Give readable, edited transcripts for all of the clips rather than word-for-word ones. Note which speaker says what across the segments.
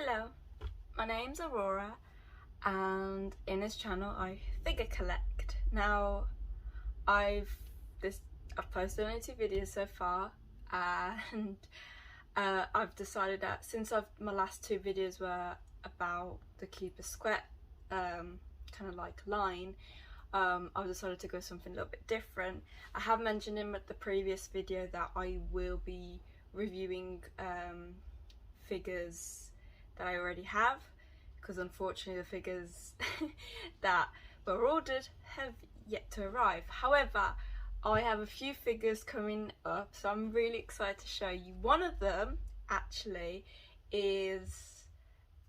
Speaker 1: Hello, my name's Aurora and in this channel I figure collect. Now I've posted only 2 videos so far and I've decided that since my last 2 videos were about the Cupid Square kind of like line, I've decided to go something a little bit different. I have mentioned in the previous video that I will be reviewing figures that I already have, because unfortunately the figures that were ordered have yet to arrive. However, I have a few figures coming up, so I'm really excited to show you. One of them actually is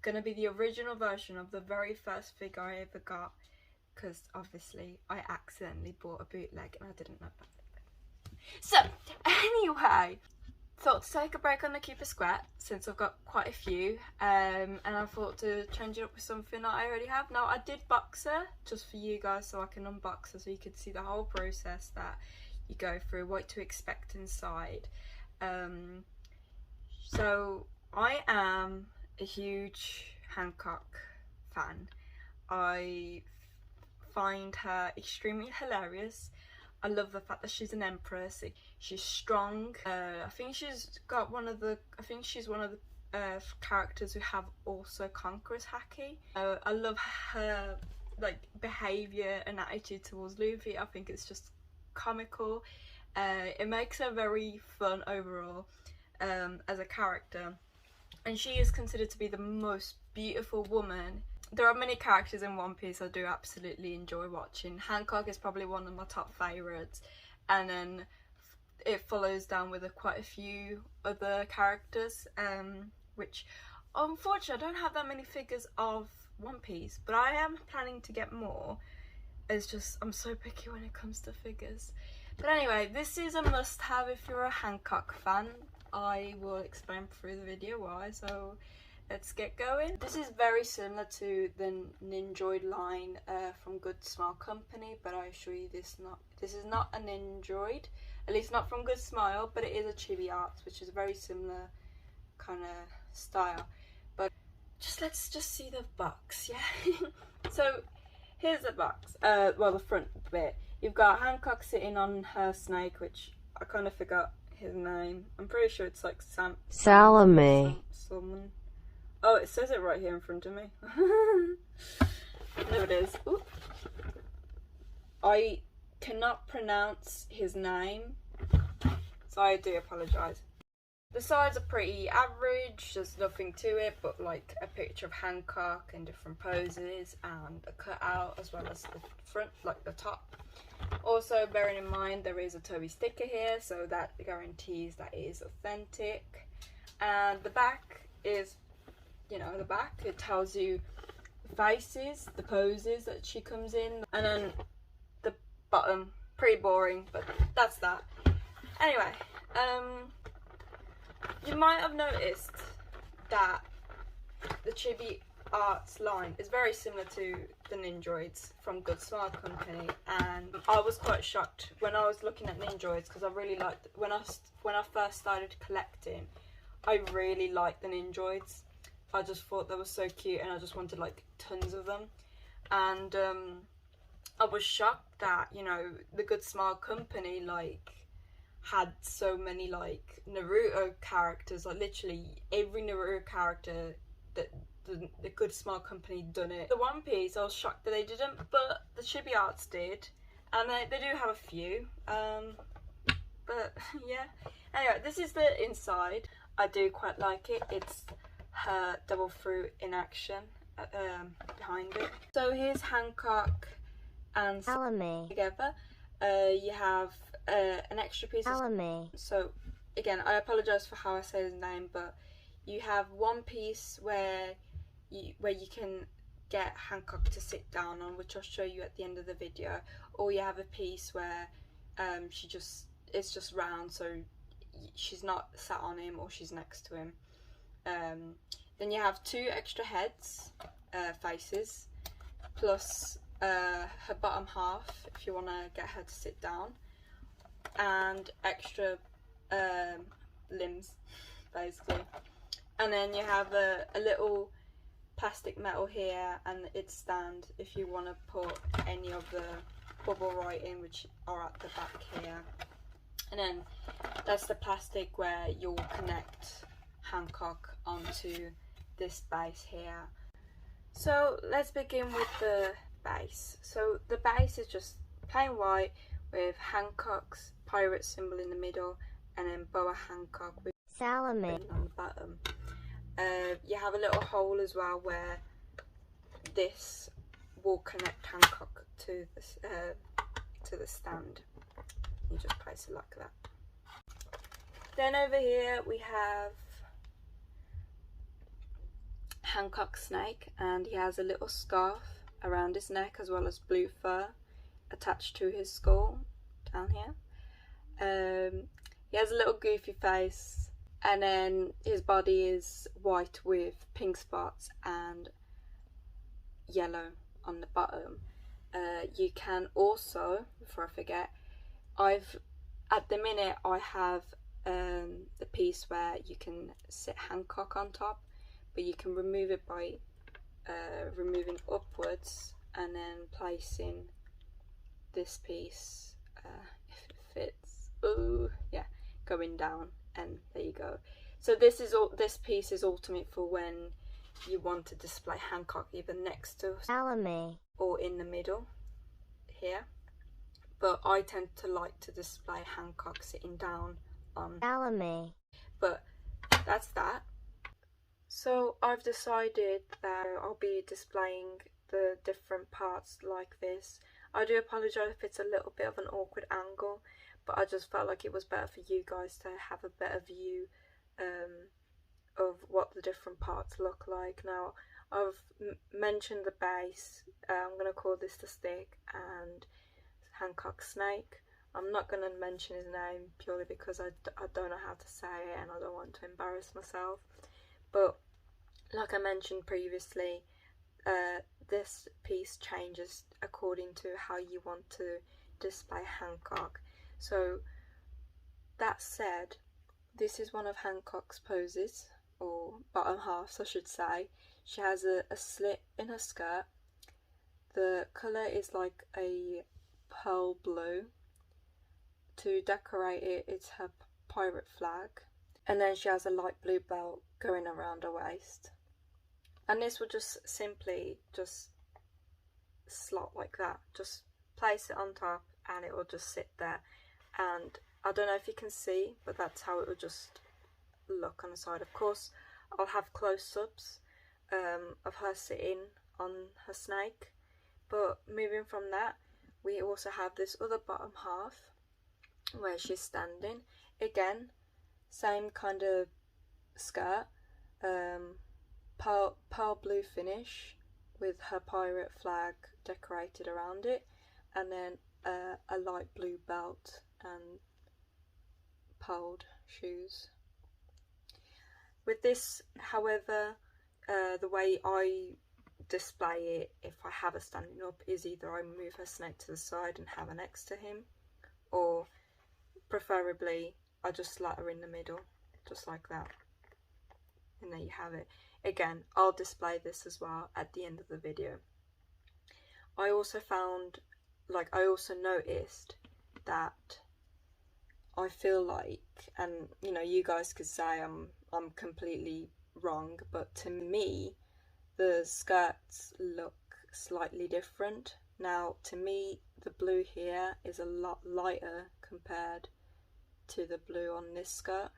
Speaker 1: gonna be the original version of the very first figure I ever got, because obviously I accidentally bought a bootleg and I didn't know about it. So anyway, thought to take a break on the Cupid Square since I've got quite a few, and I thought to change it up with something that I already have. Now I did box her just for you guys so I can unbox her so you could see the whole process that you go through, what to expect inside. So I am a huge Hancock fan. I find her extremely hilarious. I love the fact that she's an empress. She's strong. I think she's one of the characters who have also conquerors haki. I love her like behaviour and attitude towards Luffy. I think it's just comical. It makes her very fun overall as a character, and she is considered to be the most beautiful woman. There are many characters in One Piece I do absolutely enjoy watching. Hancock is probably one of my top favourites, and then it follows down with quite a few other characters, which unfortunately I don't have that many figures of One Piece, but I am planning to get more. It's just I'm so picky when it comes to figures. But anyway, this is a must-have if you're a Hancock fan. I will explain through the video why, so let's get going. This is very similar to the Ninjoid line from Good Smile Company, but I assure you this is not a Ninjoid, at least not from Good Smile, but it is a Chibi-Arts, which is a very similar kind of style. But let's just see the box, yeah? So here's the box, well, the front bit. You've got Hancock sitting on her snake, which I kind of forgot his name. I'm pretty sure it's like Salome. Oh, it says it right here in front of me. There it is. Ooh. I cannot pronounce his name, so I do apologise. The sides are pretty average, there's nothing to it but like a picture of Hancock in different poses and a cutout as well as the front, like the top. Also bearing in mind there is a Toby sticker here, so that guarantees that it is authentic. And the back is, you know, the back, it tells you the faces, the poses that she comes in, and then the bottom, pretty boring, but that's that. Anyway, you might have noticed that the Chibi-Arts line is very similar to the Ninjoids from Good Smile Company, and I was quite shocked when I was looking at Ninjoids, because I really liked, when I first started collecting, I really liked the Ninjoids. I just thought they were so cute and I just wanted like tons of them, and I was shocked that, you know, the Good Smile Company like had so many like Naruto characters, like literally every Naruto character that the Good Smile Company done it. The One Piece, I was shocked that they didn't, but the Chibi-Arts did, and they do have a few, but yeah. Anyway, this is the inside. I do quite like it. It's her double fruit in action behind it. So here's Hancock and Salome together. You have an extra piece of Salome. So again, I apologise for how I say his name, but you have one piece where you can get Hancock to sit down on, which I'll show you at the end of the video, or you have a piece where it's just round, so she's not sat on him or she's next to him. Then you have 2 extra heads, faces, plus her bottom half if you want to get her to sit down, and extra limbs basically. And then you have a little plastic metal here and its stand if you want to put any of the bubble writing, which are at the back here. And then that's the plastic where you'll connect Hancock onto this base here. So let's begin with the base. So the base is just plain white with Hancock's pirate symbol in the middle, and then Boa Hancock with Salome on the bottom. You have a little hole as well where this will connect Hancock to the stand. You just place it like that. Then over here we have Hancock's snake, and he has a little scarf around his neck as well as blue fur attached to his skull down here. He has a little goofy face, and then his body is white with pink spots and yellow on the bottom. You can also, before I forget, at the minute I have the piece where you can sit Hancock on top, but you can remove it by removing upwards and then placing this piece, if it fits, yeah, going down, and there you go. So this piece is ultimate for when you want to display Hancock either next to Salome or in the middle here. But I tend to like to display Hancock sitting down on Salome. But that's that. So I've decided that I'll be displaying the different parts like this. I do apologise if it's a little bit of an awkward angle, but I just felt like it was better for you guys to have a better view of what the different parts look like. Now, I've mentioned the base. I'm going to call this the stick and Hancock snake. I'm not going to mention his name purely because I don't know how to say it and I don't want to embarrass myself. But like I mentioned previously, this piece changes according to how you want to display Hancock. So that said, this is one of Hancock's poses, or bottom halves I should say. She has a slit in her skirt. The colour is like a pearl blue. To decorate it, it's her pirate flag. And then she has a light blue belt going around her waist. And this will just simply slot like that. Just place it on top and it will just sit there. And I don't know if you can see, but that's how it will just look on the side. Of course, I'll have close-ups of her sitting on her snake. But moving from that, we also have this other bottom half where she's standing. Again, same kind of skirt, pearl blue finish with her pirate flag decorated around it, and then a light blue belt and pearled shoes. With this, however, the way I display it, if I have her standing up, is either I move her snake to the side and have her next to him, or preferably I just slot her in the middle, just like that. And there you have it. Again, I'll display this as well at the end of the video. I also noticed that I feel like, and you know, you guys could say I'm completely wrong, but to me the skirts look slightly different. Now, to me, the blue here is a lot lighter compared to the blue on this skirt.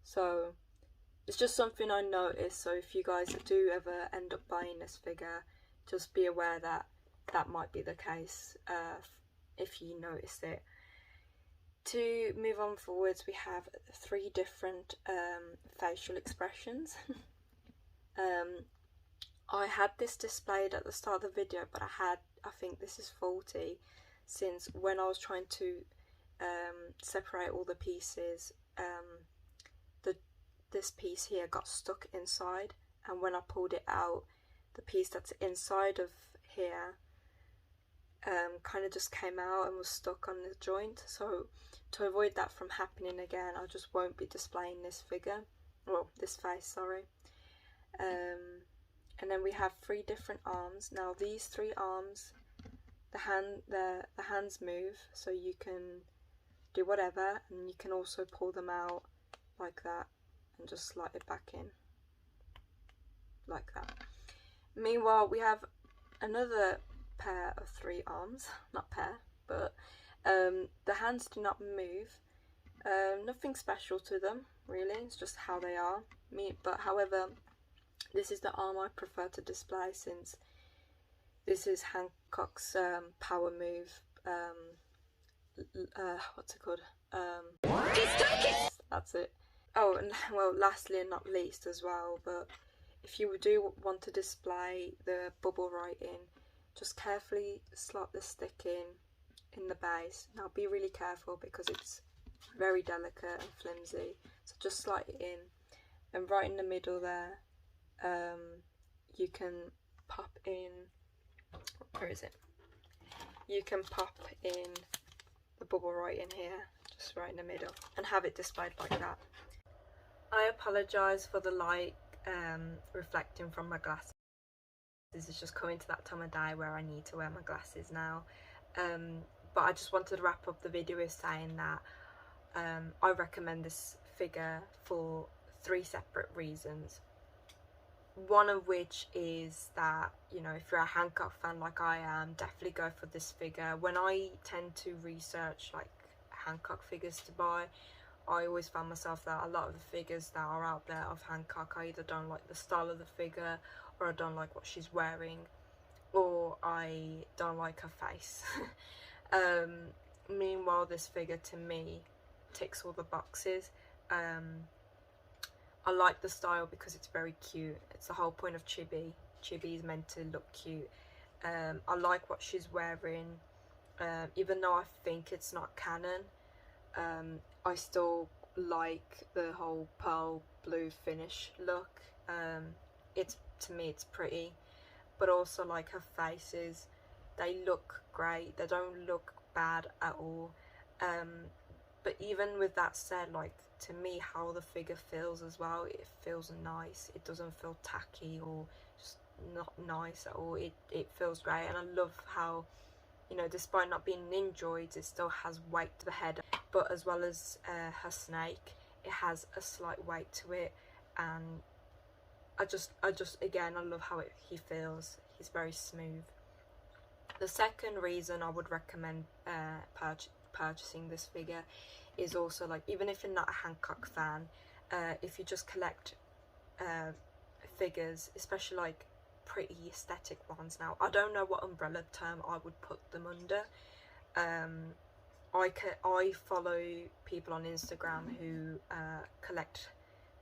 Speaker 1: So it's just something I noticed. So if you guys do ever end up buying this figure, just be aware that that might be the case if you notice it. To move on forwards, we have 3 different facial expressions. I had this displayed at the start of the video, but I think this is faulty, since when I was trying to separate all the pieces, this piece here got stuck inside, and when I pulled it out, the piece that's inside of here kind of just came out and was stuck on the joint. So to avoid that from happening again, I just won't be displaying this figure, well, this face, sorry. And then we have 3 different arms. Now these 3 arms, the hands move, so you can do whatever, and you can also pull them out like that and just slide it back in like that. Meanwhile, we have another pair of 3 arms, not pair, but the hands do not move. Nothing special to them really, it's just how they are. But however, this is the arm I prefer to display, since this is Hancock's power move. What's it called? That's it. Oh, and well, lastly and not least as well, but if you do want to display the bubble writing, just carefully slot the stick in the base. Now be really careful because it's very delicate and flimsy, so just slide it in, and right in the middle there, you can pop in, where is it? You can pop in the bubble writing here, just right in the middle, and have it displayed like that. I apologise for the light reflecting from my glasses. This is just coming to that time of day where I need to wear my glasses now. But I just wanted to wrap up the video with saying that I recommend this figure for 3 separate reasons. One of which is that, you know, if you're a Hancock fan like I am, definitely go for this figure. When I tend to research like Hancock figures to buy, I always find myself that a lot of the figures that are out there of Hancock, I either don't like the style of the figure, or I don't like what she's wearing, or I don't like her face. Meanwhile, this figure to me ticks all the boxes. I like the style because it's very cute. It's the whole point of Chibi. Chibi is meant to look cute. I like what she's wearing. Even though I think it's not canon, I still like the whole pearl blue finish look. To me it's pretty, but also like her faces, they look great. They don't look bad at all. But even with that said, like, to me, how the figure feels as well, it feels nice. It doesn't feel tacky or just not nice at all. It feels great, and I love how, you know, despite not being ninjoids, it still has weight to the head. But as well as her snake, it has a slight weight to it, and I just again, I love how he feels. He's very smooth. The second reason I would recommend purchasing this figure is also, like, even if you're not a Hancock fan, if you just collect figures, especially like pretty aesthetic ones. Now, I don't know what umbrella term I would put them under. I follow people on Instagram who collect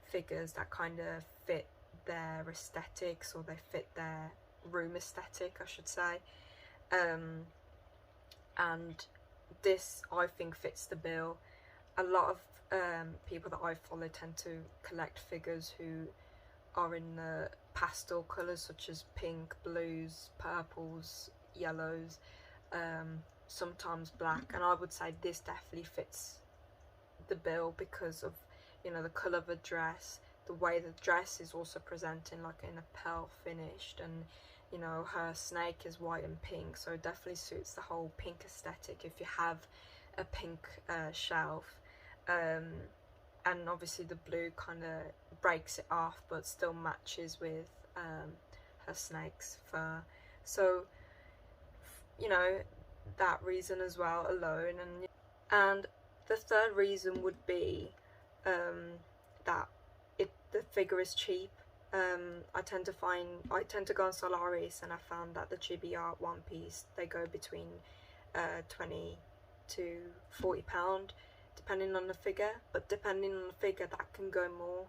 Speaker 1: figures that kind of fit their aesthetics, or they fit their room aesthetic, I should say. And this, I think, fits the bill. A lot of people that I follow tend to collect figures who are in the pastel colours, such as pink, blues, purples, yellows, sometimes black, and I would say this definitely fits the bill because of, you know, the colour of the dress, the way the dress is also presenting like in a pearl finished, and, you know, her snake is white and pink, so it definitely suits the whole pink aesthetic if you have a pink shelf. And obviously the blue kind of breaks it off, but still matches with her snake's fur. So, you know, that reason as well alone. And the third reason would be that the figure is cheap. I tend to go on Solaris, and I found that the Chibi-Art one piece, they go between 20 to £40, depending on the figure, but depending on the figure that can go more.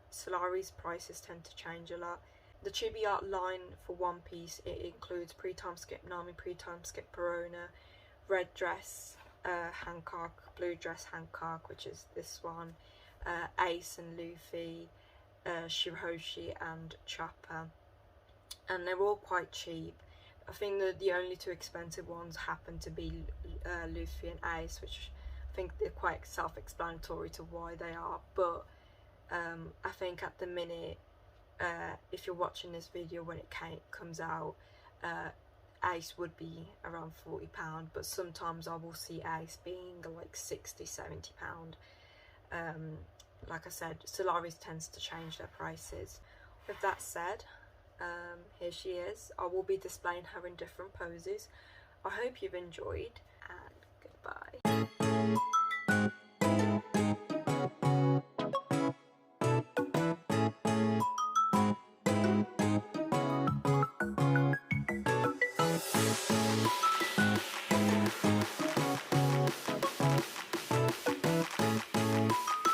Speaker 1: Solaris prices tend to change a lot. The Chibi-Art line for one piece, it includes pre-time skip Nami, pre-time skip Perona, red dress Hancock, blue dress Hancock, which is this one, Ace and Luffy, Shiroshi and Chopper, and they're all quite cheap. I think that the only two expensive ones happen to be Luffy and Ace, which I think they're quite self-explanatory to why they are, but I think at the minute, if you're watching this video when it comes out, Ace would be around £40, but sometimes I will see Ace being like £60–70. Like I said, Solaris tends to change their prices. With that said, here she is. I will be displaying her in different poses. I hope you've enjoyed,